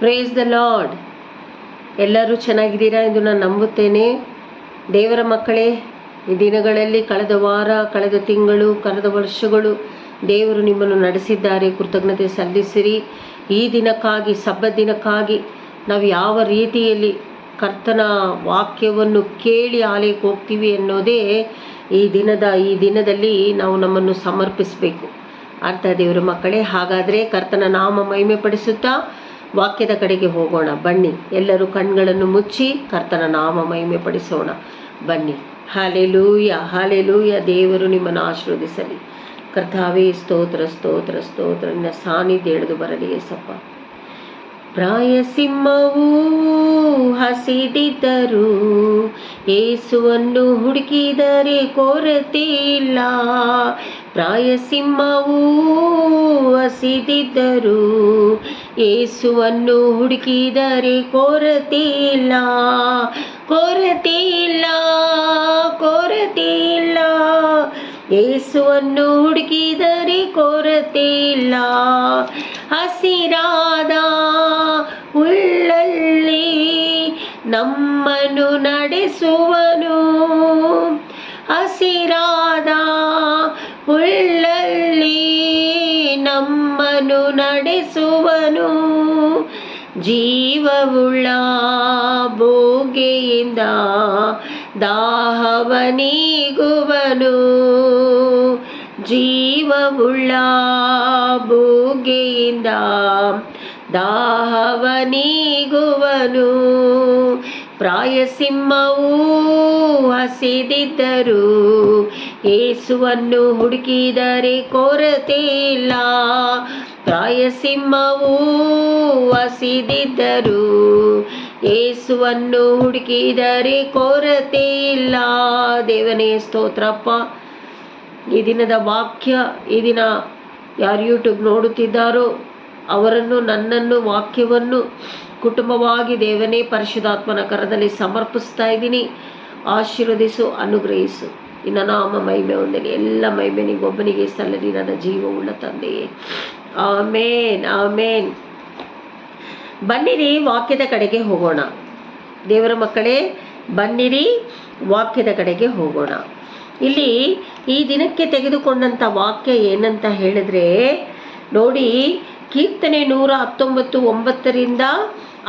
Praise the lord. ಎಲ್ಲರೂ ಚೆನ್ನಾಗಿದ್ದೀರಾ ಎಂದು ನಾನು ನಂಬುತ್ತೇನೆ. ದೇವರ ಮಕ್ಕಳೇ, ಈ ದಿನಗಳಲ್ಲಿ ಕಳೆದ ವಾರ, ಕಳೆದ ತಿಂಗಳು, ಕಳೆದ ವರ್ಷಗಳು ದೇವರು ನಿಮ್ಮನ್ನು ನಡೆಸಿದ್ದಾರೆ. ಕೃತಜ್ಞತೆ ಸಲ್ಲಿಸಿರಿ. ಈ ದಿನಕ್ಕಾಗಿ, ಸಬ್ಬತ್ ದಿನಕ್ಕಾಗಿ ನಾವು ಯಾವ ರೀತಿಯಲ್ಲಿ ಕರ್ತನ ವಾಕ್ಯವನ್ನು ಕೇಳಿ ಆಲಯಕ್ಕೆ ಹೋಗ್ತೀವಿ ಅನ್ನೋದೇ ಈ ದಿನದಲ್ಲಿ ನಾವು ನಮ್ಮನ್ನು ಸಮರ್ಪಿಸಬೇಕು. ಅರ್ಥ ದೇವರ ಮಕ್ಕಳೇ. ಹಾಗಾದರೆ ಕರ್ತನ ನಾಮ ಮಹಿಮೆ ಪಡಿಸುತ್ತಾ ವಾಕ್ಯದ ಕಡೆಗೆ ಹೋಗೋಣ. ಬನ್ನಿ, ಎಲ್ಲರೂ ಕಣ್ಗಳನ್ನು ಮುಚ್ಚಿ ಕರ್ತನ ನಾಮ ಮಹಿಮೆ ಪಡಿಸೋಣ. ಬನ್ನಿ. Hallelujah, hallelujah. ದೇವರು ನಿಮ್ಮನ್ನು ಆಶೀರ್ವದಿಸಲಿ. ಕರ್ತಾವೇ, ಸ್ತೋತ್ರ ಸ್ತೋತ್ರ ಸ್ತೋತ್ರ. ನಿನ್ನ ಸಾನ್ನಿಧ್ಯ ಎಳೆದು ಬರಲಿ ಏಸಪ್ಪ. ಪ್ರಾಯಸಿಂಹವು ಹಸಿದಿದ್ದರು, ಯೇಸುವನ್ನು ಹುಡುಕಿದರೆ ಕೊರತೆ ಇಲ್ಲ. ಪ್ರಾಯಸಿಂಹವು ಹಸಿದಿದ್ದರು, ಯೇಸುವನ್ನು ಹುಡುಕಿದರೆ ಕೊರತೆ ಇಲ್ಲ, ಕೊರತೆ ಇಲ್ಲ, ಕೊರತೆ ಇಲ್ಲ. ಯೇಸುವನ್ನು ಹುಡುಕಿದರೆ ಕೊರತೆ ಇಲ್ಲ. ಹಸಿರಾದ ಉಳ್ಳಲ್ಲಿ ನಮ್ಮನ್ನು ನಡೆಸುವನು, ಹಸಿರಾದ ಉಳ್ಳಲ್ಲಿ ನಮ್ಮನ್ನು ನಡೆಸುವನು. ಜೀವವುಳ್ಳ ಬೋಗೆಯಿಂದ ದಾಹವ ನೀಗುವನು, ಜೀವವುಳ್ಳ ಬೋಗೆಯಿಂದ ದಾಹವ ನೀಗುವನು. ಪ್ರಾಯಸಿಂಹವು ಹಸಿದಿದ್ದರು, ಯೇಸುವನ್ನು ಹುಡುಕಿದರೆ ಕೊರತೆ ಇಲ್ಲ. ಪ್ರಾಯಸಿಂಹವು ಹಸಿದಿದ್ದರು, ಯೇಸುವನ್ನು ಹುಡುಕಿದರೆ ಕೊರತೆ ಇಲ್ಲ. ದೇವನೇ ಸ್ತೋತ್ರಪ್ಪ. ಈ ದಿನದ ವಾಕ್ಯ, ಈ ದಿನ ಯಾರು ಯೂಟ್ಯೂಬ್ ನೋಡುತ್ತಿದ್ದಾರೋ ಅವರನ್ನು, ನನ್ನನ್ನು, ವಾಕ್ಯವನ್ನು ಕುಟುಂಬವಾಗಿ ದೇವನೇ ಪರಿಶುದ್ಧಾತ್ಮನ ಕರದಲ್ಲಿ ಸಮರ್ಪಿಸ್ತಾ ಇದ್ದೀನಿ. ಆಶೀರ್ವದಿಸು, ಅನುಗ್ರಹಿಸು. ನಿನ್ನ ನಾಮ ಮಹಿಮೆ ಹೊಂದಲಿ. ಎಲ್ಲ ಮಹಿಮೆ ನಿಗೊಬ್ಬನಿಗೆ ಸಲ್ಲಲಿ, ನನ್ನ ಜೀವವುಳ್ಳ ತಂದೆಯೇ. ಆಮೇನ್, ಆಮೇನ್. ಬನ್ನಿರಿ, ವಾಕ್ಯದ ಕಡೆಗೆ ಹೋಗೋಣ. ದೇವರ ಮಕ್ಕಳೇ, ಬನ್ನಿರಿ, ವಾಕ್ಯದ ಕಡೆಗೆ ಹೋಗೋಣ. ಇಲ್ಲಿ ಈ ದಿನಕ್ಕೆ ತೆಗೆದುಕೊಂಡಂಥ ವಾಕ್ಯ ಏನಂತ ಹೇಳಿದ್ರೆ ನೋಡಿ, ಕೀರ್ತನೆ 119, 9ರಿಂದ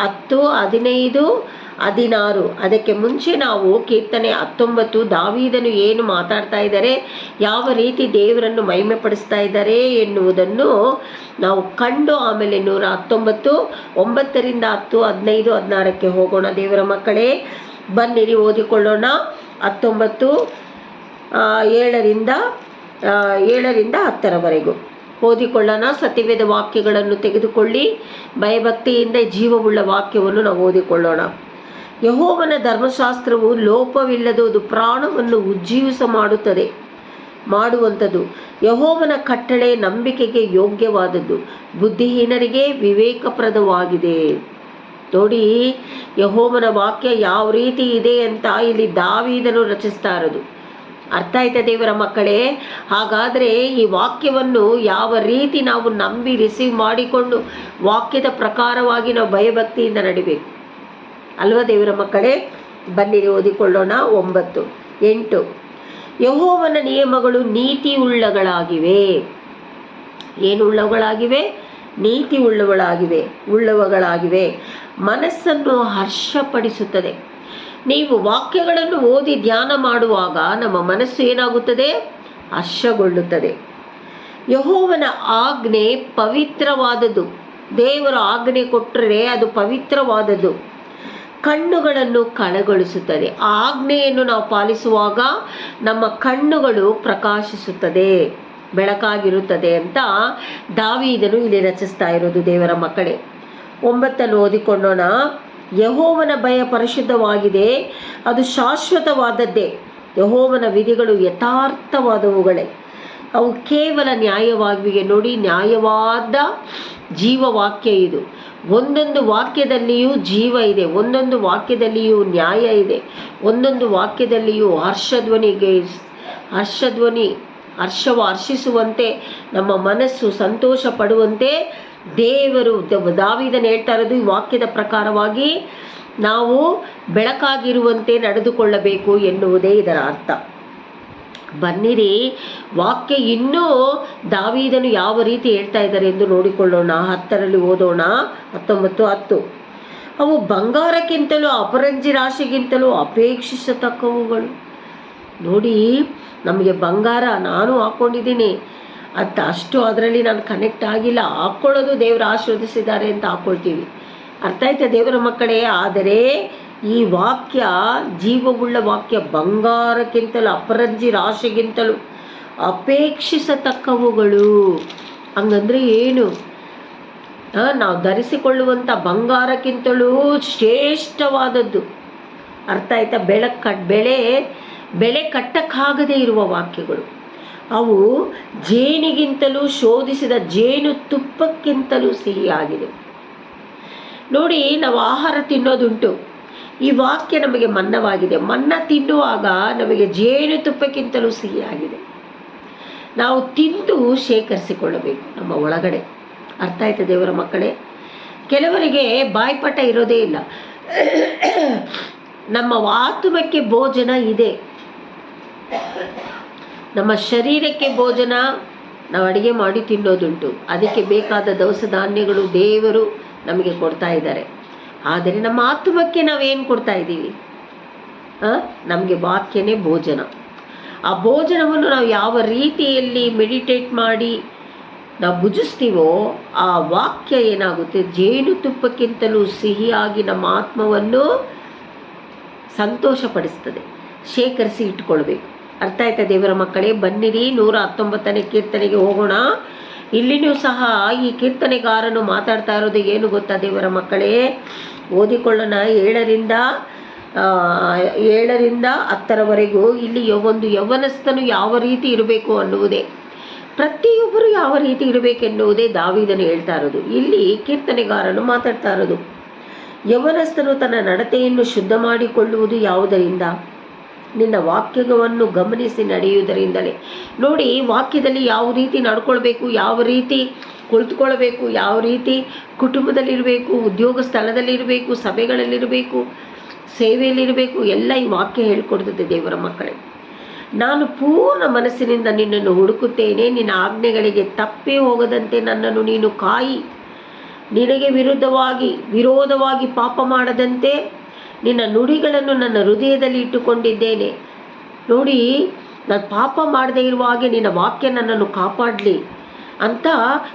10, 15, 16. ಅದಕ್ಕೆ ಮುಂಚೆ ನಾವು ಕೀರ್ತನೆ 19 ದಾವೀದನು ಏನು ಮಾತಾಡ್ತಾ ಇದ್ದಾರೆ, ಯಾವ ರೀತಿ ದೇವರನ್ನು ಮಹಿಮೆ ಪಡಿಸ್ತಾ ಇದ್ದಾರೆ ಎನ್ನುವುದನ್ನು ನಾವು ಕಂಡು ಆಮೇಲೆ 119, 9ರಿಂದ 10, 15, 16ಕ್ಕೆ ಹೋಗೋಣ. ದೇವರ ಮಕ್ಕಳೇ, ಬನ್ನಿರಿ ಓದಿಕೊಳ್ಳೋಣ. 19, 7ರಿಂದ 10ರವರೆಗೂ ಓದಿಕೊಳ್ಳೋಣ. ಸತ್ಯವೇದ ವಾಕ್ಯಗಳನ್ನು ತೆಗೆದುಕೊಳ್ಳಿ. ಭಯಭಕ್ತಿಯಿಂದ ಜೀವವುಳ್ಳ ವಾಕ್ಯವನ್ನು ನಾವು ಓದಿಕೊಳ್ಳೋಣ. ಯೆಹೋವನ ಧರ್ಮಶಾಸ್ತ್ರವು ಲೋಪವಿಲ್ಲದುದು, ಪ್ರಾಣವನ್ನು ಉಜ್ಜೀವಿಸ ಮಾಡುವಂಥದ್ದು. ಯೆಹೋವನ ಕಟ್ಟಳೆ ನಂಬಿಕೆಗೆ ಯೋಗ್ಯವಾದದ್ದು, ಬುದ್ಧಿಹೀನರಿಗೆ ವಿವೇಕಪ್ರದವಾಗಿದೆ. ನೋಡಿ, ಯೆಹೋವನ ವಾಕ್ಯ ಯಾವ ರೀತಿ ಇದೆ ಅಂತ ಇಲ್ಲಿ ದಾವೀದನು ರಚಿಸ್ತಾ ಇರೋದು. ಅರ್ಥ ಆಯ್ತಾ ದೇವರ ಮಕ್ಕಳೇ? ಹಾಗಾದರೆ ಈ ವಾಕ್ಯವನ್ನು ಯಾವ ರೀತಿ ನಾವು ನಂಬಿ ರಿಸೀವ್ ಮಾಡಿಕೊಂಡು ವಾಕ್ಯದ ಪ್ರಕಾರವಾಗಿ ನಾವು ಭಯಭಕ್ತಿಯಿಂದ ನಡಿಬೇಕು ಅಲ್ವಾ ದೇವರ ಮಕ್ಕಳೇ? ಬನ್ನಿರಿ ಓದಿಕೊಳ್ಳೋಣ. 9, 8. ಯೆಹೋವನ ನಿಯಮಗಳು ನೀತಿ ಉಳ್ಳಗಳಾಗಿವೆ. ಏನುಳ್ಳವುಗಳಾಗಿವೆ? ನೀತಿ ಉಳ್ಳವುಗಳಾಗಿವೆ. ಮನಸ್ಸನ್ನು ಹರ್ಷಪಡಿಸುತ್ತದೆ. ನೀವು ವಾಕ್ಯಗಳನ್ನು ಓದಿ ಧ್ಯಾನ ಮಾಡುವಾಗ ನಮ್ಮ ಮನಸ್ಸು ಏನಾಗುತ್ತದೆ? ಹರ್ಷಗೊಳ್ಳುತ್ತದೆ. ಯೆಹೋವನ ಆಜ್ಞೆ ಪವಿತ್ರವಾದದ್ದು. ದೇವರ ಆಜ್ಞೆ ಕೊಟ್ಟರೆ ಅದು ಪವಿತ್ರವಾದದ್ದು, ಕಣ್ಣುಗಳನ್ನು ಕಳಗೊಳಿಸುತ್ತದೆ. ಆ ಆಜ್ಞೆಯನ್ನು ನಾವು ಪಾಲಿಸುವಾಗ ನಮ್ಮ ಕಣ್ಣುಗಳು ಪ್ರಕಾಶಿಸುತ್ತದೆ, ಬೆಳಕಾಗಿರುತ್ತದೆ ಅಂತ ದಾವೀದನು ಇಲ್ಲಿ ರಚಿಸ್ತಾ ಇರೋದು. ದೇವರ ಮಕ್ಕಳೇ, 9 ಓದಿಕೊಳ್ಳೋಣ. ಯೆಹೋವನ ಭಯ ಪರಿಶುದ್ಧವಾಗಿದೆ, ಅದು ಶಾಶ್ವತವಾದದ್ದೇ. ಯೆಹೋವನ ವಿಧಿಗಳು ಯಥಾರ್ಥವಾದವುಗಳೇ, ಅವು ಕೇವಲ ನ್ಯಾಯವಾಗಿವೆ. ನೋಡಿ, ನ್ಯಾಯವಾದ ಜೀವವಾಕ್ಯ ಇದು. ಒಂದೊಂದು ವಾಕ್ಯದಲ್ಲಿಯೂ ಜೀವ ಇದೆ, ಒಂದೊಂದು ವಾಕ್ಯದಲ್ಲಿಯೂ ನ್ಯಾಯ ಇದೆ, ಒಂದೊಂದು ವಾಕ್ಯದಲ್ಲಿಯೂ ಹರ್ಷಿಸುವಂತೆ ನಮ್ಮ ಮನಸ್ಸು ಸಂತೋಷ ಪಡುವಂತೆ ದೇವರು ದಾವೀದನು ಹೇಳ್ತಾ ಇರೋದು ಈ ವಾಕ್ಯದ ಪ್ರಕಾರವಾಗಿ ನಾವು ಬೆಳಕಾಗಿರುವಂತೆ ನಡೆದುಕೊಳ್ಳಬೇಕು ಎನ್ನುವುದೇ ಇದರ ಅರ್ಥ. ಬನ್ನಿರಿ, ವಾಕ್ಯ ಇನ್ನೂ ದಾವೀದನು ಯಾವ ರೀತಿ ಹೇಳ್ತಾ ಇದ್ದಾರೆ ಎಂದು ನೋಡಿಕೊಳ್ಳೋಣ. 10ರಲ್ಲಿ ಓದೋಣ. 19:10. ಅವು ಬಂಗಾರಕ್ಕಿಂತಲೂ ಅಪರಂಜಿ ರಾಶಿಗಿಂತಲೂ ಅಪೇಕ್ಷಿಸತಕ್ಕವುಗಳು. ನೋಡಿ, ನಮಗೆ ಬಂಗಾರ ನಾನು ಹಾಕ್ಕೊಂಡಿದ್ದೀನಿ, ಅಷ್ಟು ಅದರಲ್ಲಿ ನಾನು ಕನೆಕ್ಟ್ ಆಗಿಲ್ಲ, ಹಾಕ್ಕೊಳ್ಳೋದು ದೇವರು ಆಶೀರ್ವದಿಸಿದ್ದಾರೆ ಅಂತ ಹಾಕ್ಕೊಳ್ತೀವಿ. ಅರ್ಥ ಆಯ್ತಾ ದೇವರ ಮಕ್ಕಳೇ? ಆದರೆ ಈ ವಾಕ್ಯ ಜೀವವುಳ್ಳ ವಾಕ್ಯ, ಬಂಗಾರಕ್ಕಿಂತಲೂ ಅಪರಂಜಿ ರಾಶಿಗಿಂತಲೂ ಅಪೇಕ್ಷಿಸತಕ್ಕವುಗಳು. ಹಂಗಂದ್ರೆ ಏನು? ನಾವು ಧರಿಸಿಕೊಳ್ಳುವಂಥ ಬಂಗಾರಕ್ಕಿಂತಲೂ ಶ್ರೇಷ್ಠವಾದದ್ದು. ಅರ್ಥ ಆಯ್ತಾ? ಬೆಳೆ ಕಟ್ಟಕ್ಕಾಗದೇ ಇರುವ ವಾಕ್ಯಗಳು ಅವು ಜೇನಿಗಿಂತಲೂ ಶೋಧಿಸಿದ ಜೇನು ತುಪ್ಪಕ್ಕಿಂತಲೂ ಸಿಹಿಯಾಗಿದೆ. ನೋಡಿ, ನಾವು ಆಹಾರ ತಿನ್ನೋದುಂಟು, ಈ ವಾಕ್ಯ ನಮಗೆ ಮನ್ನವಾಗಿದೆ. ಮನ್ನ ತಿನ್ನುವಾಗ ನಮಗೆ ಜೇನು ತುಪ್ಪಕ್ಕಿಂತಲೂ ಸಿಹಿಯಾಗಿದೆ. ನಾವು ತಿಂದು ಶೇಖರಿಸಿಕೊಳ್ಳಬೇಕು ನಮ್ಮ ಒಳಗಡೆ. ಅರ್ಥ ಆಯ್ತಾ ದೇವರ ಮಕ್ಕಳೇ? ಕೆಲವರಿಗೆ ಬಾಯ್ಪಾಠ ಇರೋದೇ ಇಲ್ಲ. ನಮ್ಮ ಆತ್ಮಕ್ಕೆ ಭೋಜನ ಇದೆ, ನಮ್ಮ ಶರೀರಕ್ಕೆ ಭೋಜನ ನಾವು ಅಡುಗೆ ಮಾಡಿ ತಿನ್ನೋದುಂಟು. ಅದಕ್ಕೆ ಬೇಕಾದ ದವಸ ಧಾನ್ಯಗಳು ದೇವರು ನಮಗೆ ಕೊಡ್ತಾ ಇದ್ದಾರೆ. ಆದರೆ ನಮ್ಮ ಆತ್ಮಕ್ಕೆ ನಾವೇನು ಕೊಡ್ತಾ ಇದ್ದೀವಿ? ನಮಗೆ ವಾಕ್ಯನೇ ಭೋಜನ. ಆ ಭೋಜನವನ್ನು ನಾವು ಯಾವ ರೀತಿಯಲ್ಲಿ ಮೆಡಿಟೇಟ್ ಮಾಡಿ ನಾವು ಭುಜಿಸ್ತೀವೋ ಆ ವಾಕ್ಯ ಏನಾಗುತ್ತೆ, ಜೇನುತುಪ್ಪಕ್ಕಿಂತಲೂ ಸಿಹಿಯಾಗಿ ನಮ್ಮ ಆತ್ಮವನ್ನು ಸಂತೋಷಪಡಿಸ್ತದೆ. ಶೇಖರಿಸಿ ಇಟ್ಕೊಳ್ಬೇಕು. ಅರ್ಥ ಆಯ್ತಾ ದೇವರ ಮಕ್ಕಳೇ? ಬನ್ನಿರಿ, 119ನೇ ಕೀರ್ತನೆಗೆ ಹೋಗೋಣ. ಇಲ್ಲಿನೂ ಸಹ ಈ ಕೀರ್ತನೆಗಾರನು ಮಾತಾಡ್ತಾ ಇರೋದು ಏನು ಗೊತ್ತಾ ದೇವರ ಮಕ್ಕಳೇ? ಓದಿಕೊಳ್ಳೋಣ. 7ರಿಂದ 10ರವರೆಗೂ ಇಲ್ಲಿ ಒಂದು ಯೌವನಸ್ಥನು ಯಾವ ರೀತಿ ಇರಬೇಕು ಅನ್ನುವುದೇ, ಪ್ರತಿಯೊಬ್ಬರು ಯಾವ ರೀತಿ ಇರಬೇಕೆನ್ನುವುದೇ ದಾವೀದನು ಹೇಳ್ತಾ ಇರೋದು. ಇಲ್ಲಿ ಕೀರ್ತನೆಗಾರನು ಮಾತಾಡ್ತಾ ಇರೋದು, ಯೌವನಸ್ಥನು ತನ್ನ ನಡತೆಯನ್ನು ಶುದ್ಧ ಮಾಡಿಕೊಳ್ಳುವುದು ಯಾವುದರಿಂದ? ನಿನ್ನ ವಾಕ್ಯವನ್ನು ಗಮನಿಸಿ ನಡೆಯುವುದರಿಂದಲೇ. ನೋಡಿ, ವಾಕ್ಯದಲ್ಲಿ ಯಾವ ರೀತಿ ನಡ್ಕೊಳ್ಬೇಕು, ಯಾವ ರೀತಿ ಕುಳಿತುಕೊಳ್ಬೇಕು, ಯಾವ ರೀತಿ ಕುಟುಂಬದಲ್ಲಿರಬೇಕು, ಉದ್ಯೋಗ ಸ್ಥಳದಲ್ಲಿರಬೇಕು, ಸಭೆಗಳಲ್ಲಿರಬೇಕು, ಸೇವೆಯಲ್ಲಿರಬೇಕು, ಎಲ್ಲ ಈ ವಾಕ್ಯ ಹೇಳ್ಕೊಡ್ತದೆ ದೇವರ ಮಕ್ಕಳೇ. ನಾನು ಪೂರ್ಣ ಮನಸ್ಸಿನಿಂದ ನಿನ್ನನ್ನು ಹುಡುಕುತ್ತೇನೆ, ನಿನ್ನ ಆಜ್ಞೆಗಳಿಗೆ ತಪ್ಪಿ ಹೋಗದಂತೆ ನನ್ನನ್ನು ನೀನು ಕಾಯಿ. ನಿನಗೆ ವಿರೋಧವಾಗಿ ಪಾಪ ಮಾಡದಂತೆ ನಿನ್ನ ನುಡಿಗಳನ್ನು ನನ್ನ ಹೃದಯದಲ್ಲಿ ಇಟ್ಟುಕೊಂಡಿದ್ದೇನೆ. ನೋಡಿ, ನಾನು ಪಾಪ ಮಾಡದೇ ಇರುವ ಹಾಗೆ ನಿನ್ನ ವಾಕ್ಯ ನನ್ನನ್ನು ಕಾಪಾಡಲಿ ಅಂತ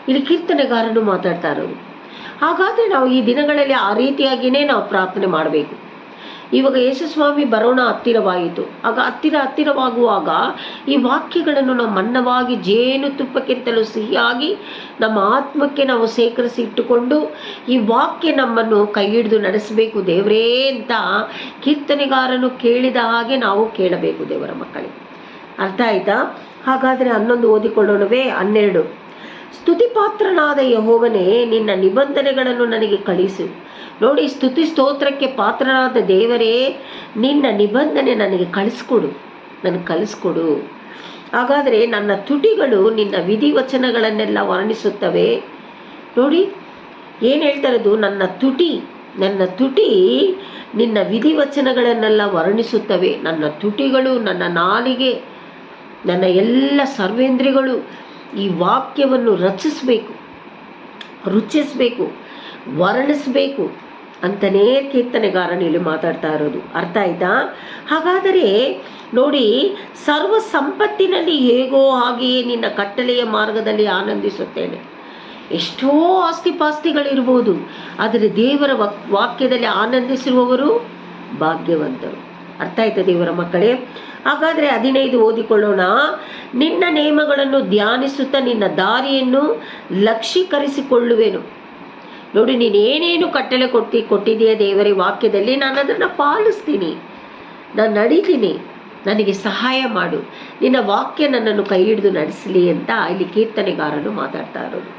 ಇಲ್ಲಿ ಕೀರ್ತನೆಗಾರನು ಮಾತಾಡ್ತಾ ಇರೋದು. ಹಾಗಾದರೆ ನಾವು ಈ ದಿನಗಳಲ್ಲಿ ಆ ರೀತಿಯಾಗಿಯೇ ನಾವು ಪ್ರಾರ್ಥನೆ ಮಾಡಬೇಕು. ಇವಾಗ ಯೇಸುಸ್ವಾಮಿ ಬರೋಣ ಹತ್ತಿರವಾಯಿತು. ಆಗ ಹತ್ತಿರವಾಗುವಾಗ ಈ ವಾಕ್ಯಗಳನ್ನು ನಾವು ಮನ್ನವಾಗಿ ಜೇನುತುಪ್ಪಕ್ಕಿಂತಲೂ ಸಿಹಿಯಾಗಿ ನಮ್ಮ ಆತ್ಮಕ್ಕೆ ನಾವು ಸೇಕರಿಸಿ ಇಟ್ಟುಕೊಂಡು ಈ ವಾಕ್ಯ ನಮ್ಮನ್ನು ಕೈ ಹಿಡಿದು ನಡೆಸಬೇಕು ದೇವರೇ ಅಂತ ಕೀರ್ತನೆಗಾರನು ಕೇಳಿದ ಹಾಗೆ ನಾವು ಕೇಳಬೇಕು ದೇವರ ಮಕ್ಕಳೇ. ಅರ್ಥ ಆಯ್ತಾ? ಹಾಗಾದರೆ 11 ಓದಿಕೊಳ್ಳೋಣವೇ? 12. ಸ್ತುತಿಪಾತ್ರನಾದ ಯೆಹೋವನೇ, ನಿನ್ನ ನಿಬಂಧನೆಗಳನ್ನು ನನಗೆ ಕಳಿಸು. ನೋಡಿ, ಸ್ತುತಿ ಸ್ತೋತ್ರಕ್ಕೆ ಪಾತ್ರನಾದ ದೇವರೇ, ನಿನ್ನ ನಿಬಂಧನೆ ನನಗೆ ಕಳಿಸ್ಕೊಡು. ಹಾಗಾದರೆ ನನ್ನ ತುಟಿಗಳು ನಿನ್ನ ವಿಧಿವಚನಗಳನ್ನೆಲ್ಲ ವರ್ಣಿಸುತ್ತವೆ. ನೋಡಿ ಏನು ಹೇಳ್ತಾ ಇರೋದು, ನನ್ನ ತುಟಿ ನಿನ್ನ ವಿಧಿವಚನಗಳನ್ನೆಲ್ಲ ವರ್ಣಿಸುತ್ತವೆ. ನನ್ನ ತುಟಿಗಳು, ನನ್ನ ನಾಲಿಗೆ, ನನ್ನ ಎಲ್ಲ ಸರ್ವೇಂದ್ರಿಯಗಳು ಈ ವಾಕ್ಯವನ್ನು ರುಚಿಸಬೇಕು, ವರ್ಣಿಸಬೇಕು ಅಂತಲೇ ಕೀರ್ತನೆಗಾರನು ಇಲ್ಲಿ ಮಾತಾಡ್ತಾ ಇರೋದು. ಅರ್ಥ ಆಯ್ತಾ? ಹಾಗಾದರೆ ನೋಡಿ, ಸರ್ವ ಸಂಪತ್ತಿನಲ್ಲಿ ಹೇಗೋ ಹಾಗೆಯೇ ನಿನ್ನ ಕಟ್ಟಳೆಯ ಮಾರ್ಗದಲ್ಲಿ ಆನಂದಿಸುತ್ತೇನೆ. ಎಷ್ಟೋ ಆಸ್ತಿಪಾಸ್ತಿಗಳಿರ್ಬೋದು, ಆದರೆ ದೇವರ ವಾಕ್ಯದಲ್ಲಿ ಆನಂದಿಸಿರುವವರು ಭಾಗ್ಯವಂತರು. ಅರ್ಥ ಆಯ್ತಾ ದೇವರ ಮಕ್ಕಳೇ? ಹಾಗಾದರೆ 15 ಓದಿಕೊಳ್ಳೋಣ. ನಿನ್ನ ನೇಮಗಳನ್ನು ಧ್ಯಾನಿಸುತ್ತಾ ನಿನ್ನ ದಾರಿಯನ್ನು ಲಕ್ಷೀಕರಿಸಿಕೊಳ್ಳುವೆನು. ನೋಡಿ, ನೀನೇನೇನು ಕಟ್ಟಳೆ ಕೊಟ್ಟಿದೆಯಾ ದೇವರೇ ವಾಕ್ಯದಲ್ಲಿ, ನಾನು ಅದನ್ನು ಪಾಲಿಸ್ತೀನಿ, ನಾನು ನಡೀತೀನಿ, ನನಗೆ ಸಹಾಯ ಮಾಡು, ನಿನ್ನ ವಾಕ್ಯ ನನ್ನನ್ನು ಕೈ ಹಿಡಿದು ನಡೆಸಲಿ ಅಂತ ಇಲ್ಲಿ ಕೀರ್ತನೆಗಾರನು ಮಾತಾಡ್ತಾ ಇರೋದು.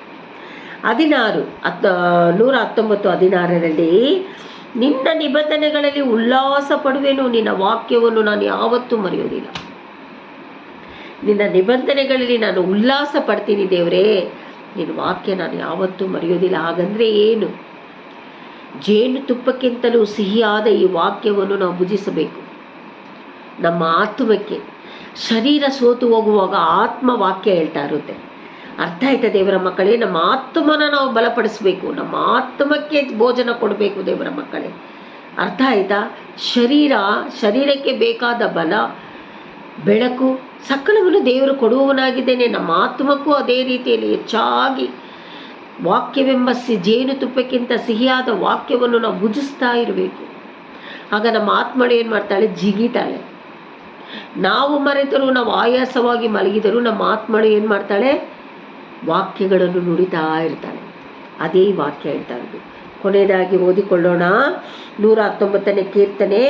119:16ರಲ್ಲಿ ನಿನ್ನ ನಿಬಂಧನೆಗಳಲ್ಲಿ ಉಲ್ಲಾಸ ಪಡುವೆನು, ನಿನ್ನ ವಾಕ್ಯವನ್ನು ನಾನು ಯಾವತ್ತೂ ಮರೆಯೋದಿಲ್ಲ. ನಿನ್ನ ನಿಬಂಧನೆಗಳಲ್ಲಿ ನಾನು ಉಲ್ಲಾಸ ಪಡ್ತೀನಿ ದೇವರೇ. ನಿನ್ನ ವಾಕ್ಯ ನಾನು ಯಾವತ್ತೂ ಮರೆಯೋದಿಲ್ಲ. ಹಾಗಂದರೆ ಏನು? ಜೇನುತುಪ್ಪಕ್ಕಿಂತಲೂ ಸಿಹಿಯಾದ ಈ ವಾಕ್ಯವನ್ನು ನಾವು ಭುಜಿಸಬೇಕು. ನಮ್ಮ ಆತ್ಮಕ್ಕೆ ಶರೀರ ಸೋತು ಹೋಗುವಾಗ ಆತ್ಮ ವಾಕ್ಯ ಹೇಳ್ತಾ ಇರುತ್ತೆ. ಅರ್ಥ ಆಯ್ತಾ ದೇವರ ಮಕ್ಕಳೇ? ನಮ್ಮ ಆತ್ಮನ ನಾವು ಬಲಪಡಿಸಬೇಕು, ನಮ್ಮ ಆತ್ಮಕ್ಕೆ ಭೋಜನ ಕೊಡಬೇಕು ದೇವರ ಮಕ್ಕಳೇ. ಅರ್ಥ ಆಯ್ತಾ? ಶರೀರಕ್ಕೆ ಬೇಕಾದ ಬಲ, ಬೆಳಕು ಸಕಲವನ್ನು ದೇವರು ಕೊಡುವವನಾಗಿದ್ದೇನೆ. ನಮ್ಮ ಆತ್ಮಕ್ಕೂ ಅದೇ ರೀತಿಯಲ್ಲಿ ಹೆಚ್ಚಾಗಿ ವಾಕ್ಯವೆಂಬ ಜೇನುತುಪ್ಪಕ್ಕಿಂತ ಸಿಹಿಯಾದ ವಾಕ್ಯವನ್ನು ನಾವು ಭುಜಿಸ್ತಾ ಇರಬೇಕು. ಆಗ ನಮ್ಮ ಆತ್ಮಳು ಏನು ಮಾಡ್ತಾಳೆ? ಜಿಗಿತಾಳೆ. ನಾವು ಮರೆತರೂ, ನಾವು ಆಯಾಸವಾಗಿ ಮಲಗಿದರೂ ನಮ್ಮ ಆತ್ಮಳು ಏನು ಮಾಡ್ತಾಳೆ? ವಾಕ್ಯಗಳನ್ನು ನುಡಿತಾ ಇರ್ತಾಳೆ. ಅದೇ ವಾಕ್ಯ ಹೇಳ್ತಾ ಇರೋದು. ಕೊನೆಯದಾಗಿ ಓದಿಕೊಳ್ಳೋಣ 119ನೇ ಕೀರ್ತನೆ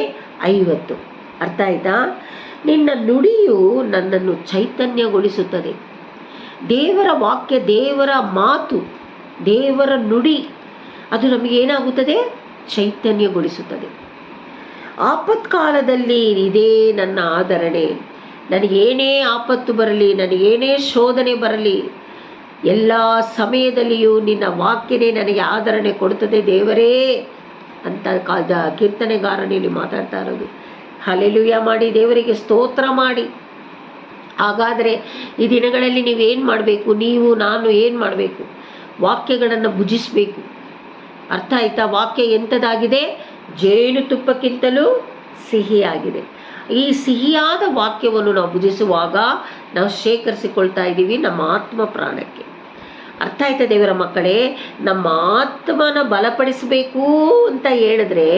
50. ಅರ್ಥ ಆಯ್ತಾ? ನಿನ್ನ ನುಡಿಯು ನನ್ನನ್ನು ಚೈತನ್ಯಗೊಳಿಸುತ್ತದೆ. ದೇವರ ವಾಕ್ಯ, ದೇವರ ಮಾತು, ದೇವರ ನುಡಿ ಅದು ನಮಗೇನಾಗುತ್ತದೆ? ಚೈತನ್ಯಗೊಳಿಸುತ್ತದೆ. ಆಪತ್ಕಾಲದಲ್ಲಿ ಇದೇ ನನ್ನ ಆಧರಣೆ. ನನಗೇನೇ ಆಪತ್ತು ಬರಲಿ, ನನಗೇನೇ ಶೋಧನೆ ಬರಲಿ, ಎಲ್ಲ ಸಮಯದಲ್ಲಿಯೂ ನಿನ್ನ ವಾಕ್ಯನೇ ನನಗೆ ಆಧರಣೆ ಕೊಡುತ್ತದೆ ದೇವರೇ ಅಂತ ಕೀರ್ತನೆಗಾರನಲ್ಲಿ ಮಾತಾಡ್ತಾ ಇರೋದು. ಹಲ್ಲೆಲೂಯಾ ಮಾಡಿ ದೇವರಿಗೆ ಸ್ತೋತ್ರ ಮಾಡಿ. ಹಾಗಾದರೆ ಈ ದಿನಗಳಲ್ಲಿ ನೀವೇನು ಮಾಡಬೇಕು? ನೀವು ನಾನು ಏನು ಮಾಡಬೇಕು? ವಾಕ್ಯಗಳನ್ನು ಭುಜಿಸಬೇಕು. ಅರ್ಥ ಆಯ್ತಾ? ವಾಕ್ಯ ಎಂಥದ್ದಾಗಿದೆ? ಜೇನುತುಪ್ಪಕ್ಕಿಂತಲೂ ಸಿಹಿಯಾಗಿದೆ. ಈ ಸಿಹಿಯಾದ ವಾಕ್ಯವನ್ನು ನಾವು ಭುಜಿಸುವಾಗ ನಾವು ಶೇಖರಿಸಿಕೊಳ್ತಾ ಇದ್ದೀವಿ ನಮ್ಮ ಆತ್ಮ ಪ್ರಾಣಕ್ಕೆ. ಅರ್ಥ ಆಯ್ತಾ ದೇವರ ಮಕ್ಕಳೇ? ನಮ್ಮ ಆತ್ಮನ ಬಲಪಡಿಸಬೇಕು ಅಂತ ಹೇಳಿದ್ರೆ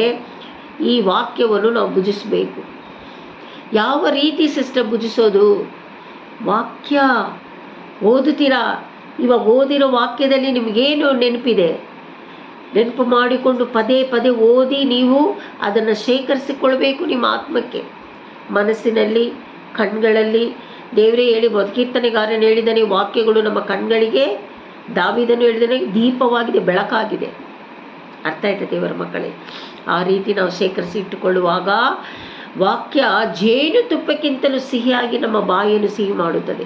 ಈ ವಾಕ್ಯವನ್ನು ನಾವು ಭುಜಿಸಬೇಕು. ಯಾವ ರೀತಿ ಸಿಸ್ಟರ್ ಭುಜಿಸೋದು? ವಾಕ್ಯ ಓದುತ್ತೀರಾ? ಇವಾಗ ಓದಿರೋ ವಾಕ್ಯದಲ್ಲಿ ನಿಮಗೇನು ನೆನಪಿದೆ? ನೆನಪು ಮಾಡಿಕೊಂಡು ಪದೇ ಪದೇ ಓದಿ ನೀವು ಅದನ್ನು ಶೇಖರಿಸಿಕೊಳ್ಬೇಕು ನಿಮ್ಮ ಆತ್ಮಕ್ಕೆ, ಮನಸ್ಸಿನಲ್ಲಿ, ಕಣ್ಗಳಲ್ಲಿ. ದೇವರೇ ಹೇಳಿಬೋದು, ಕೀರ್ತನೆಗಾರನು ಹೇಳಿದ್ದಾನೆ, ವಾಕ್ಯಗಳು ನಮ್ಮ ಕಣ್ಗಳಿಗೆ, ದಾವೀದನು ಹೇಳಿದ್ದಾನೆ, ದೀಪವಾಗಿದೆ, ಬೆಳಕಾಗಿದೆ. ಅರ್ಥ ಆಯ್ತಾ ದೇವರ ಮಕ್ಕಳೇ? ಆ ರೀತಿ ನಾವು ಶೇಖರಿಸಿ ಇಟ್ಟುಕೊಳ್ಳುವಾಗ ವಾಕ್ಯ ಜೇನುತುಪ್ಪಕ್ಕಿಂತಲೂ ಸಿಹಿಯಾಗಿ ನಮ್ಮ ಬಾಯಿಯನ್ನು ಸಿಹಿ ಮಾಡುತ್ತದೆ.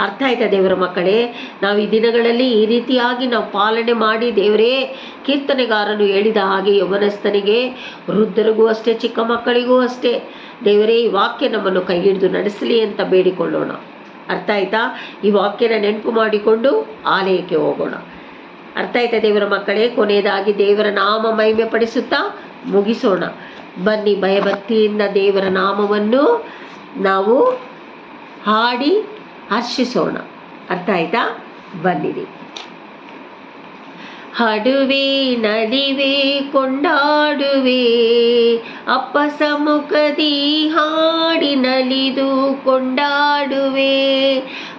ಅರ್ಥ ಆಯ್ತಾ ದೇವರ ಮಕ್ಕಳೇ? ನಾವು ಈ ದಿನಗಳಲ್ಲಿ ಈ ರೀತಿಯಾಗಿ ನಾವು ಪಾಲನೆ ಮಾಡಿ, ದೇವರೇ ಕೀರ್ತನೆಗಾರನು ಹೇಳಿದ ಹಾಗೆ ಯೌವನಸ್ಥನಿಗೆ, ವೃದ್ಧರಿಗೂ ಅಷ್ಟೇ, ಚಿಕ್ಕ ಮಕ್ಕಳಿಗೂ ಅಷ್ಟೇ, ದೇವರೇ ಈ ವಾಕ್ಯ ನಮ್ಮನ್ನು ಕೈ ಹಿಡಿದು ನಡೆಸಲಿ ಅಂತ ಬೇಡಿಕೊಳ್ಳೋಣ. ಅರ್ಥ ಆಯ್ತಾ? ಈ ವಾಕ್ಯನ ನೆನಪು ಮಾಡಿಕೊಂಡು ಆಲಯಕ್ಕೆ ಹೋಗೋಣ. ಅರ್ಥ ಆಯ್ತಾ ದೇವರ ಮಕ್ಕಳೇ? ಕೊನೆಯದಾಗಿ ದೇವರ ನಾಮ ಮಹಿಮೆ ಪಡಿಸುತ್ತಾ ಮುಗಿಸೋಣ. ಬನ್ನಿ, ಭಯಭಕ್ತಿಯಿಂದ ದೇವರ ನಾಮವನ್ನು ನಾವು ಹಾಡಿ ಹರ್ಷಿಸೋಣ. ಅರ್ಥ ಆಯ್ತಾ? ಬನ್ನಿರಿ. ಹಾಡುವೆ, ನಲಿವೆ, ಕೊಂಡಾಡುವೆ, ಅಪ್ಪ ಸಮ್ಮುಖದಿ ಹಾಡಿ ನಲಿದು ಕೊಂಡಾಡುವೆ.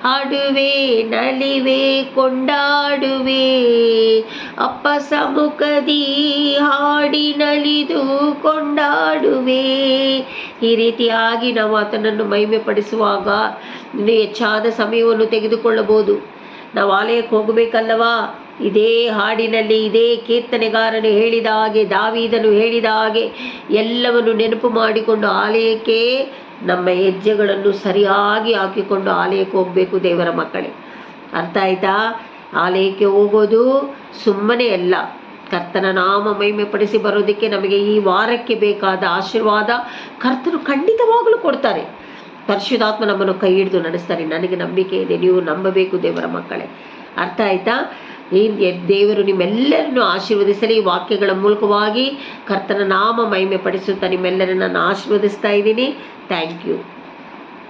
ಹಾಡುವೆ, ನಲಿವೆ, ಕೊಂಡಾಡುವೆ, ಅಪ್ಪ ಸಮ್ಮುಖದಿ ಹಾಡಿ ನಲಿದು ಕೊಂಡಾಡುವೆ. ಈ ರೀತಿಯಾಗಿ ನಾವು ಆತನನ್ನು ಮಹಿಮೆ ಪಡಿಸುವಾಗ ಇನ್ನೂ ಹೆಚ್ಚಾದ ಸಮಯವನ್ನು ತೆಗೆದುಕೊಳ್ಳಬಹುದು. ನಾವು ಆಲಯಕ್ಕೆ ಹೋಗಬೇಕಲ್ಲವಾ? ಇದೇ ಹಾಡಿನಲ್ಲಿ, ಇದೇ ಕೀರ್ತನೆಗಾರನು ಹೇಳಿದ ಹಾಗೆ, ದಾವೀದನು ಹೇಳಿದ ಹಾಗೆ ಎಲ್ಲವನ್ನು ನೆನಪು ಮಾಡಿಕೊಂಡು ಆಲಯಕ್ಕೆ ನಮ್ಮ ಹೆಜ್ಜೆಗಳನ್ನು ಸರಿಯಾಗಿ ಹಾಕಿಕೊಂಡು ಆಲಯಕ್ಕೆ ಹೋಗಬೇಕು ದೇವರ ಮಕ್ಕಳೇ. ಅರ್ಥ ಆಯ್ತಾ? ಆಲಯಕ್ಕೆ ಹೋಗೋದು ಸುಮ್ಮನೆ ಅಲ್ಲ. ಕರ್ತನ ನಾಮ ಮಹಿಮೆ ಪಡಿಸಿ ಬರೋದಕ್ಕೆ ನಮಗೆ ಈ ವಾರಕ್ಕೆ ಬೇಕಾದ ಆಶೀರ್ವಾದ ಕರ್ತನು ಖಂಡಿತವಾಗಲೂ ಕೊಡ್ತಾರೆ. ಪರಿಶುದ್ಧಾತ್ಮ ನಮ್ಮನ್ನು ಕೈ ಹಿಡಿದು ನಡೆಸ್ತಾರೆ. ನನಗೆ ನಂಬಿಕೆ ಇದೆ, ನೀವು ನಂಬಬೇಕು ದೇವರ ಮಕ್ಕಳೇ. ಅರ್ಥ ಆಯ್ತಾ? ಈ ದೇವರು ನಿಮ್ಮೆಲ್ಲರನ್ನು ಆಶೀರ್ವದಿಸಲಿ. ವಾಕ್ಯಗಳ ಮೂಲಕವಾಗಿ ಕರ್ತನ ನಾಮ ಮಹಿಮೆ ಪಡಿಸುತ್ತಾ ನಿಮ್ಮೆಲ್ಲರನ್ನು ನಾನು ಆಶೀರ್ವದಿಸ್ತಾ ಇದ್ದೀನಿ. Thank you.